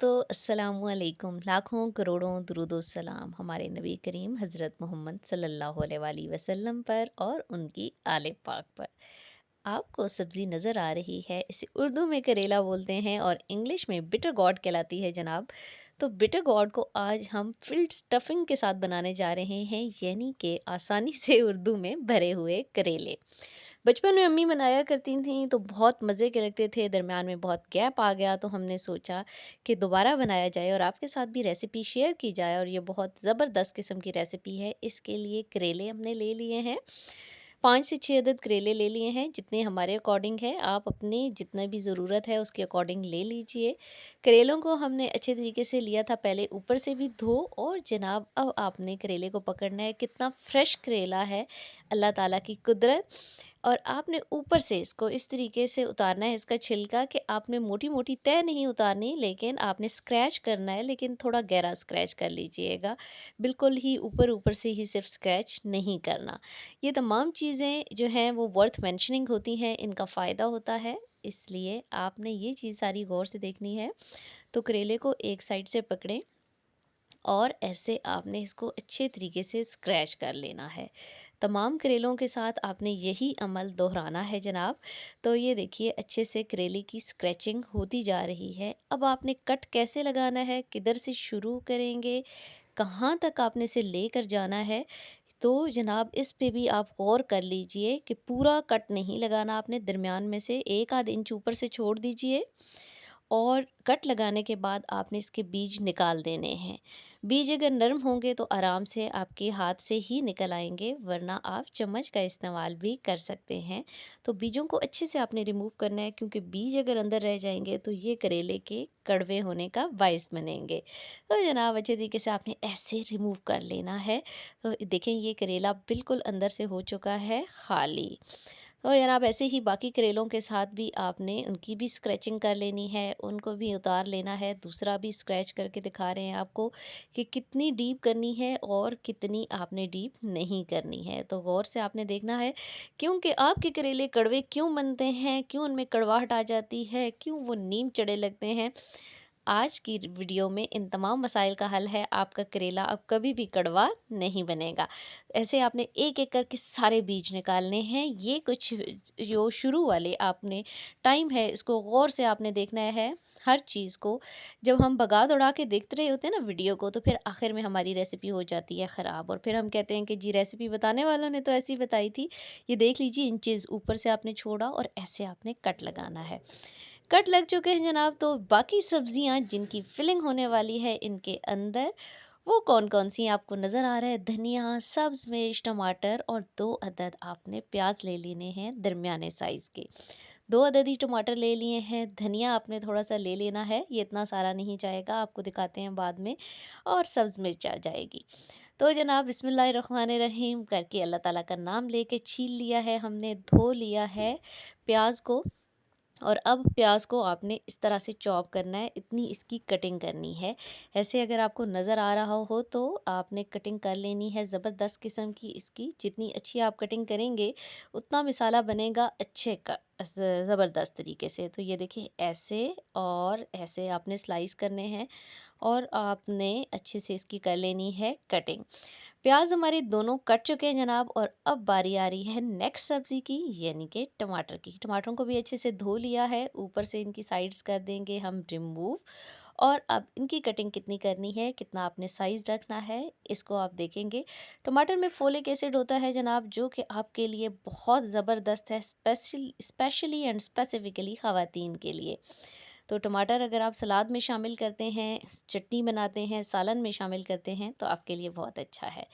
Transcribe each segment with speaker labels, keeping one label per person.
Speaker 1: दोस्तों अस्सलामुअलैकुम। लाखों करोड़ों दुरूदो सलाम हमारे नबी करीम हज़रत मोहम्मद सल्लल्लाहु अलैहि वसल्लम पर और उनकी आले पाक पर। आपको सब्ज़ी नज़र आ रही है, इसे उर्दू में करेला बोलते हैं और इंग्लिश में बिटर गॉड कहलाती है जनाब। तो बिटर गॉड को आज हम फिल्ड स्टफिंग के साथ बनाने जा रहे हैं, यानी कि आसानी से उर्दू में भरे हुए करेले। बचपन में अम्मी बनाया करती थीं तो बहुत मज़े के लगते थे। दरमियान में बहुत गैप आ गया तो हमने सोचा कि दोबारा बनाया जाए और आपके साथ भी रेसिपी शेयर की जाए। और ये बहुत ज़बरदस्त किस्म की रेसिपी है। इसके लिए करेले हमने ले लिए हैं, 5 से 6 अदद करेले ले लिए हैं, जितने हमारे अकॉर्डिंग है। आप अपने जितना भी ज़रूरत है उसके अकॉर्डिंग ले लीजिए। करेलों को हमने अच्छे तरीके से लिया था, पहले ऊपर से भी धो। और जनाब अब आपने करेले को पकड़ना है, कितना फ्रेश करेला है, अल्लाह ताला की कुदरत। और आपने ऊपर से इसको इस तरीके से उतारना है, इसका छिलका, कि आपने मोटी मोटी तह नहीं उतारनी, लेकिन आपने स्क्रैच करना है, लेकिन थोड़ा गहरा स्क्रैच कर लीजिएगा। बिल्कुल ही ऊपर ऊपर से ही सिर्फ स्क्रैच नहीं करना। ये तमाम चीज़ें जो हैं वो वर्थ मेंशनिंग होती हैं, इनका फ़ायदा होता है, इसलिए आपने ये चीज़ सारी गौर से देखनी है। तो करेले को एक साइड से पकड़ें और ऐसे आपने इसको अच्छे तरीके से स्क्रैच कर लेना है। तमाम करेलों के साथ आपने यही अमल दोहराना है जनाब। तो ये देखिए अच्छे से करेले की स्क्रैचिंग होती जा रही है। अब आपने कट कैसे लगाना है, किधर से शुरू करेंगे, कहाँ तक आपने इसे लेकर जाना है, तो जनाब इस पे भी आप गौर कर लीजिए कि पूरा कट नहीं लगाना आपने, दरमियान में से एक आध इंच ऊपर से छोड़ दीजिए। और कट लगाने के बाद आपने इसके बीज निकाल देने हैं। बीज अगर नरम होंगे तो आराम से आपके हाथ से ही निकल आएंगे, वरना आप चम्मच का इस्तेमाल भी कर सकते हैं। तो बीजों को अच्छे से आपने रिमूव करना है, क्योंकि बीज अगर अंदर रह जाएंगे तो ये करेले के कड़वे होने का बायस बनेंगे। तो जनाब अच्छे तरीके से आपने ऐसे रिमूव कर लेना है। तो देखें ये करेला बिल्कुल अंदर से हो चुका है खाली। तो जनाब ऐसे ही बाकी करेलों के साथ भी आपने उनकी भी स्क्रैचिंग कर लेनी है, उनको भी उतार लेना है। दूसरा भी स्क्रैच करके दिखा रहे हैं आपको कि कितनी डीप करनी है और कितनी आपने डीप नहीं करनी है। तो गौर से आपने देखना है, क्योंकि आपके करेले कड़वे क्यों बनते हैं, क्यों उनमें कड़वाहट आ जाती है, क्यों वो नीम चढ़े लगते हैं। आज की वीडियो में इन तमाम मसाइल का हल है। आपका करेला अब कभी भी कड़वा नहीं बनेगा। ऐसे आपने एक एक करके सारे बीज निकालने हैं। ये कुछ जो शुरू वाले आपने टाइम है, इसको गौर से आपने देखना है हर चीज़ को। जब हम भगा दौड़ा के देखते रहे होते हैं ना वीडियो को, तो फिर आखिर में हमारी रेसिपी हो जाती है ख़राब और फिर हम कहते हैं कि जी रेसिपी बताने वालों ने तो ऐसी बताई थी। ये देख लीजिए, इंचेस ऊपर से आपने छोड़ा और ऐसे आपने कट लगाना है। कट लग चुके हैं जनाब। तो बाकी सब्जियां जिनकी फिलिंग होने वाली है इनके अंदर, वो कौन कौन सी हैं आपको नज़र आ रहा है। धनिया, सब्ज़ मिर्च, टमाटर और 2 अदद आपने प्याज ले लेने हैं दरमियाने साइज़ के। 2 अदद ही टमाटर ले लिए हैं। धनिया आपने थोड़ा सा ले लेना है, ये इतना सारा नहीं जाएगा, आपको दिखाते हैं बाद में। और सब्ज़ मिर्च आ जाएगी। तो जनाब बिस्मिल्लाहिर्रहमानिर्रहीम करके अल्लाह ताला का नाम लेके छील लिया है हमने, धो लिया है प्याज को। और अब प्याज को आपने इस तरह से चॉप करना है, इतनी इसकी कटिंग करनी है। ऐसे अगर आपको नज़र आ रहा हो तो आपने कटिंग कर लेनी है ज़बरदस्त किस्म की इसकी। जितनी अच्छी आप कटिंग करेंगे उतना मिसाला बनेगा अच्छे का ज़बरदस्त तरीके से। तो ये देखिए ऐसे और ऐसे आपने स्लाइस करने हैं और आपने अच्छे से इसकी कर लेनी है कटिंग। प्याज हमारे दोनों कट चुके हैं जनाब। और अब बारी आ रही है नेक्स्ट सब्ज़ी की, यानी कि टमाटर की। टमाटरों को भी अच्छे से धो लिया है, ऊपर से इनकी साइड्स कर देंगे हम रिमूव। और अब इनकी कटिंग कितनी करनी है, कितना आपने साइज़ रखना है, इसको आप देखेंगे। टमाटर में फोलिक एसिड होता है जनाब, जो कि आपके लिए बहुत ज़बरदस्त है, स्पेशली एंड स्पेसिफिकली ख़वातीन के लिए। तो टमाटर अगर आप सलाद में शामिल करते हैं, चटनी बनाते हैं, सालन में शामिल करते हैं, तो आपके लिए बहुत अच्छा है।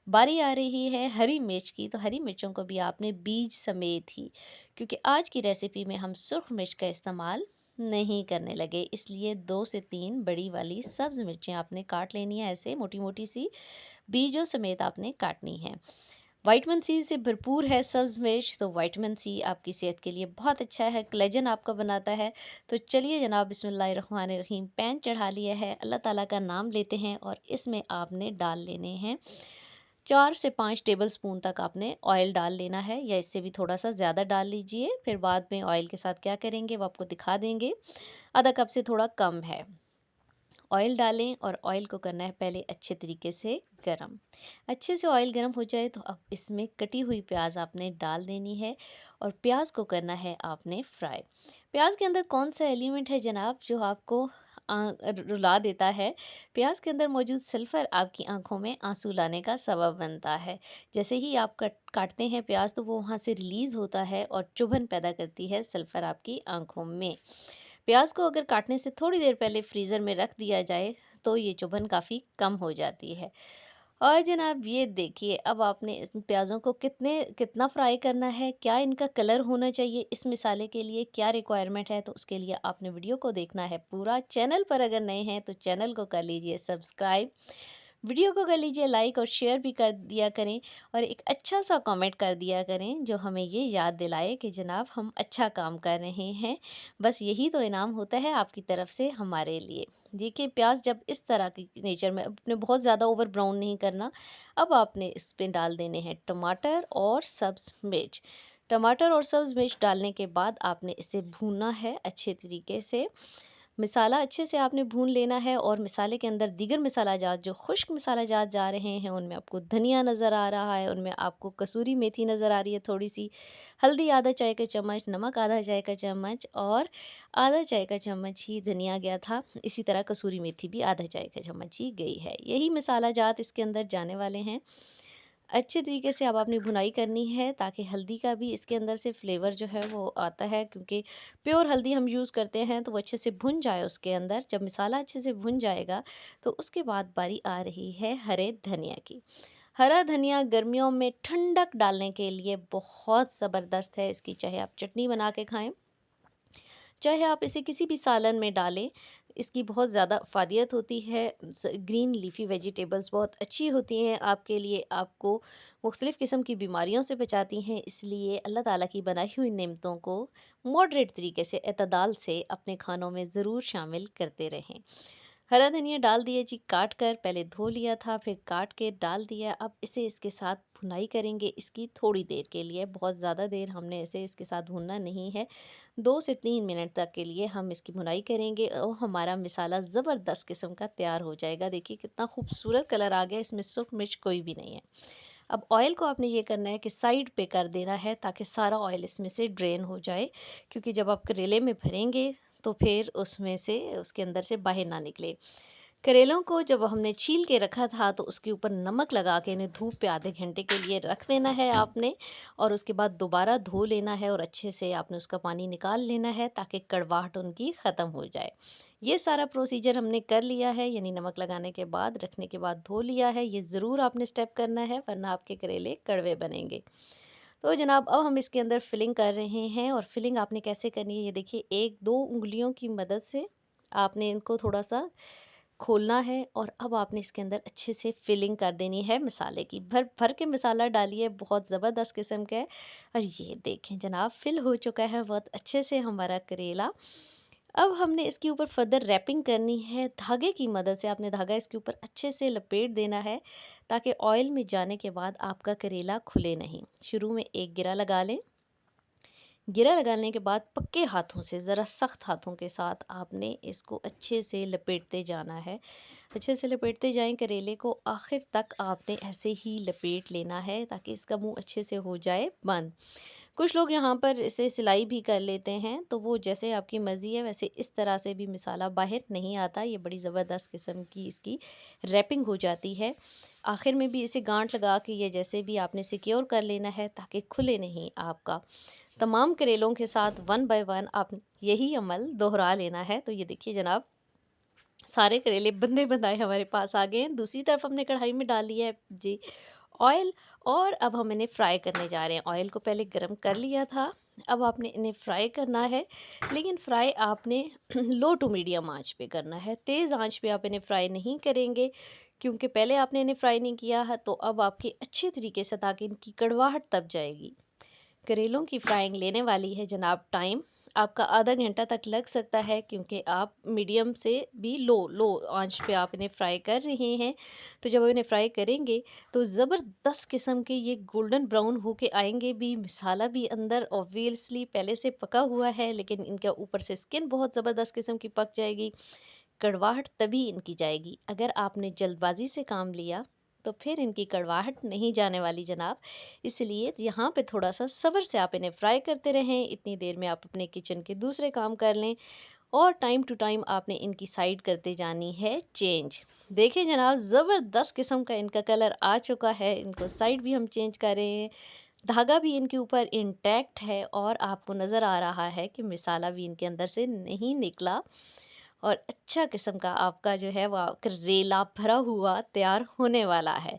Speaker 1: बारी आ रही है हरी मिर्च की। तो हरी मिर्चों को भी आपने बीज समेत ही, क्योंकि आज की रेसिपी में हम सुर्ख मिर्च का इस्तेमाल नहीं करने लगे, इसलिए 2 से 3 बड़ी वाली सब्ज़ मिर्चें आपने काट लेनी है, ऐसे मोटी मोटी सी बीजों समेत आपने काटनी है। विटामिन सी से भरपूर है सब्ज़ मिर्च, तो विटामिन सी आपकी सेहत के लिए बहुत अच्छा है, कोलेजन आपका बनाता है। तो चलिए जनाब बिस्मिल्लाहिर्रहमानिर्रहीम, पैन चढ़ा लिया है, अल्लाह ताला का नाम लेते हैं और इसमें आपने डाल लेने हैं 4 से 5 टेबल स्पून तक आपने ऑयल डाल लेना है, या इससे भी थोड़ा सा ज़्यादा डाल लीजिए। फिर बाद में ऑयल के साथ क्या करेंगे वो आपको दिखा देंगे। आधा कप से थोड़ा कम है। ऑयल डालें और ऑयल को करना है पहले अच्छे तरीके से गरम। अच्छे से ऑयल गरम हो जाए तो अब इसमें कटी हुई प्याज आपने डाल देनी है और प्याज को करना है आपने फ्राई। प्याज के अंदर कौन सा एलिमेंट है जनाब जो आपको रुला देता है? प्याज के अंदर मौजूद सल्फ़र आपकी आंखों में आंसू लाने का सबब बनता है। जैसे ही आप काटते हैं प्याज तो वो वहाँ से रिलीज़ होता है और चुभन पैदा करती है सल्फ़र आपकी आंखों में। प्याज को अगर काटने से थोड़ी देर पहले फ्रीज़र में रख दिया जाए तो ये चुभन काफ़ी कम हो जाती है। और जनाब ये देखिए अब आपने इन प्याज़ों को कितना फ्राई करना है, क्या इनका कलर होना चाहिए, इस मिसाले के लिए क्या रिक्वायरमेंट है, तो उसके लिए आपने वीडियो को देखना है पूरा। चैनल पर अगर नए हैं तो चैनल को कर लीजिए सब्सक्राइब, वीडियो को कर लीजिए लाइक और शेयर भी कर दिया करें और एक अच्छा सा कमेंट कर दिया करें जो हमें ये याद दिलाए कि जनाब हम अच्छा काम कर रहे हैं। बस यही तो इनाम होता है आपकी तरफ से हमारे लिए। देखिए प्याज जब इस तरह की नेचर में, अपने बहुत ज़्यादा ओवर ब्राउन नहीं करना। अब आपने इस पे डाल देने हैं टमाटर और सब्ज़ मिर्च। टमाटर और सब्ज़ मिर्च डालने के बाद आपने इसे भूनना है अच्छे तरीके से। मसाला अच्छे से आपने भून लेना है और मसाले के अंदर दीगर मसाला जात जो खुश्क मसाला जात जा रहे हैं उनमें आपको धनिया नज़र आ रहा है, उनमें आपको कसूरी मेथी नज़र आ रही है थोड़ी सी, हल्दी आधा चाय का चम्मच, नमक आधा चाय का चम्मच और आधा चाय का चम्मच ही धनिया गया था। इसी तरह कसूरी मेथी भी आधा चाय का चम्मच ही गई है। यही मसाला जात इसके अंदर जाने वाले हैं। अच्छे तरीके से अब आपने भुनाई करनी है ताकि हल्दी का भी इसके अंदर से फ्लेवर जो है वो आता है, क्योंकि प्योर हल्दी हम यूज़ करते हैं तो वो अच्छे से भुन जाए उसके अंदर। जब मसाला अच्छे से भुन जाएगा तो उसके बाद बारी आ रही है हरे धनिया की। हरा धनिया गर्मियों में ठंडक डालने के लिए बहुत ज़बरदस्त है। इसकी चाहे आप चटनी बना के खाएं, चाहे आप इसे किसी भी सालन में डालें, इसकी बहुत ज़्यादा फ़ायदियत होती है। ग्रीन लीफ़ी वेजिटेबल्स बहुत अच्छी होती हैं आपके लिए, आपको मुख्तलिफ़ किस्म की बीमारियों से बचाती हैं। इसलिए अल्लाह ताला की बनाई हुई नेमतों को मॉडरेट तरीके से, एतदाल से अपने खानों में ज़रूर शामिल करते रहें। हरा धनिया डाल दिया जी, काट कर पहले धो लिया था फिर काट के डाल दिया। अब इसे इसके साथ भुनाई करेंगे इसकी थोड़ी देर के लिए, बहुत ज़्यादा देर हमने इसे इसके साथ भूनना नहीं है। 2 से 3 मिनट तक के लिए हम इसकी भुनाई करेंगे और हमारा मसाला ज़बरदस्त किस्म का तैयार हो जाएगा। देखिए कितना खूबसूरत कलर आ गया, इसमें सुर्ख मिर्च कोई भी नहीं है। अब ऑयल को आपने ये करना है कि साइड पे कर देना है ताकि सारा ऑयल इसमें से ड्रेन हो जाए, क्योंकि जब आप करेले में भरेंगे तो फिर उसमें से, उसके अंदर से बाहर ना निकले। करेलों को जब हमने छील के रखा था तो उसके ऊपर नमक लगा के इन्हें धूप पे आधे घंटे के लिए रख देना है आपने, और उसके बाद दोबारा धो लेना है और अच्छे से आपने उसका पानी निकाल लेना है ताकि कड़वाहट उनकी ख़त्म हो जाए। ये सारा प्रोसीजर हमने कर लिया है, यानी नमक लगाने के बाद, रखने के बाद धो लिया है। ये ज़रूर आपने स्टेप करना है वरना आपके करेले कड़वे बनेंगे। तो जनाब अब हम इसके अंदर फिलिंग कर रहे हैं और फिलिंग आपने कैसे करनी है ये देखिए, 1-2 उँगलियों की मदद से आपने इनको थोड़ा सा खोलना है और अब आपने इसके अंदर अच्छे से फिलिंग कर देनी है मसाले की। भर भर के मसाला डालिए, बहुत ज़बरदस्त किस्म का है। और ये देखें जनाब फिल हो चुका है बहुत अच्छे से हमारा करेला। अब हमने इसके ऊपर फर्दर रैपिंग करनी है धागे की मदद से। आपने धागा इसके ऊपर अच्छे से लपेट देना है ताकि ऑयल में जाने के बाद आपका करेला खुले नहीं। शुरू में एक गिरा लगा लें। गिरा लगाने के बाद पक्के हाथों से, ज़रा सख्त हाथों के साथ आपने इसको अच्छे से लपेटते जाना है। अच्छे से लपेटते जाएं करेले को, आखिर तक आपने ऐसे ही लपेट लेना है ताकि इसका मुंह अच्छे से हो जाए बंद। कुछ लोग यहाँ पर इसे सिलाई भी कर लेते हैं, तो वो जैसे आपकी मर्ज़ी है। वैसे इस तरह से भी मसाला बाहर नहीं आता, ये बड़ी ज़बरदस्त किस्म की इसकी रैपिंग हो जाती है। आखिर में भी इसे गांठ लगा के ये जैसे भी आपने सिक्योर कर लेना है ताकि खुले नहीं आपका। तमाम करेलों के साथ वन बाय वन आप यही अमल दोहरा लेना है। तो ये देखिए जनाब सारे करेले बंदे बनाए हमारे पास आ गए हैं। दूसरी तरफ हमने कढ़ाई में डाल लिया है जी ऑयल, और अब हम इन्हें फ्राई करने जा रहे हैं। ऑयल को पहले गरम कर लिया था, अब आपने इन्हें फ्राई करना है, लेकिन फ्राई आपने लो टू मीडियम आंच पे करना है। तेज़ आंच पे आप इन्हें फ्राई नहीं करेंगे, क्योंकि पहले आपने इन्हें फ्राई नहीं किया है। तो अब आपके अच्छे तरीके से, ताकि इनकी कड़वाहट तब जाएगी। करेलों की फ्राइंग लेने वाली है जनाब टाइम, आपका आधा घंटा तक लग सकता है, क्योंकि आप मीडियम से भी लो लो आंच पे आप इन्हें फ्राई कर रहे हैं। तो जब इन्हें फ्राई करेंगे तो ज़बरदस्त किस्म के ये गोल्डन ब्राउन होके आएंगे भी। मसाला भी अंदर ऑब्वियसली पहले से पका हुआ है, लेकिन इनके ऊपर से स्किन बहुत ज़बरदस्त किस्म की पक जाएगी। कड़वाहट तभी इनकी जाएगी। अगर आपने जल्दबाजी से काम लिया तो फिर इनकी कड़वाहट नहीं जाने वाली जनाब। इसलिए यहाँ पे थोड़ा-सा सब्र से आप इन्हें फ्राई करते रहें। इतनी देर में आप अपने किचन के दूसरे काम कर लें और टाइम टू टाइम आपने इनकी साइड करते जानी है चेंज। देखिए जनाब, ज़बरदस्त किस्म का इनका कलर आ चुका है। इनको साइड भी हम चेंज कर रहे हैं। धागा भी इनके ऊपर इंटैक्ट है और आपको नज़र आ रहा है कि मिसाला भी इनके अंदर से नहीं निकला और अच्छा किस्म का आपका जो है वो करेला भरा हुआ तैयार होने वाला है।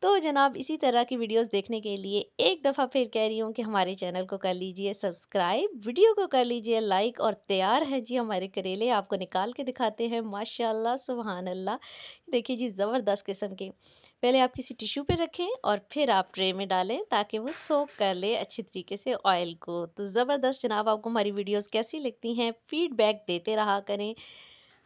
Speaker 1: तो जनाब, इसी तरह की वीडियोस देखने के लिए एक दफ़ा फिर कह रही हूँ कि हमारे चैनल को कर लीजिए सब्सक्राइब, वीडियो को कर लीजिए लाइक और तैयार है जी हमारे करेले। आपको निकाल के दिखाते हैं, माशाल्लाह सुभान अल्लाह। देखिए जी, ज़बरदस्त किस्म के। पहले आप किसी टिश्यू पे रखें और फिर आप ट्रे में डालें ताकि वो सोक कर ले अच्छी तरीके से ऑयल को। तो ज़बरदस्त जनाब, आपको हमारी वीडियोस कैसी लगती हैं फीडबैक देते रहा करें।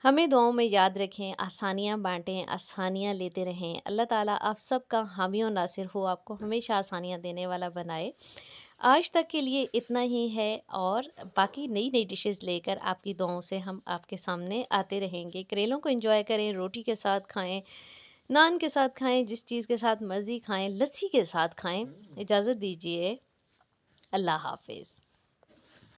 Speaker 1: हमें दुआओं में याद रखें, आसानियाँ बाँटें, आसानियाँ लेते रहें। अल्लाह ताला आप सबका हामी और नासिर हो, आपको हमेशा आसानियाँ देने वाला बनाए। आज तक के लिए इतना ही है और बाकी नई-नई डिशेज़ लेकर आपकी दुआओं से हम आपके सामने आते रहेंगे। करेलों को एंजॉय करें, रोटी के साथ खाएँ, नान के साथ खाएँ, जिस चीज़ के साथ मर्ज़ी खाएँ, लस्सी के साथ खाएँ। इजाज़त दीजिए। अल्लाह हाफ़िज़।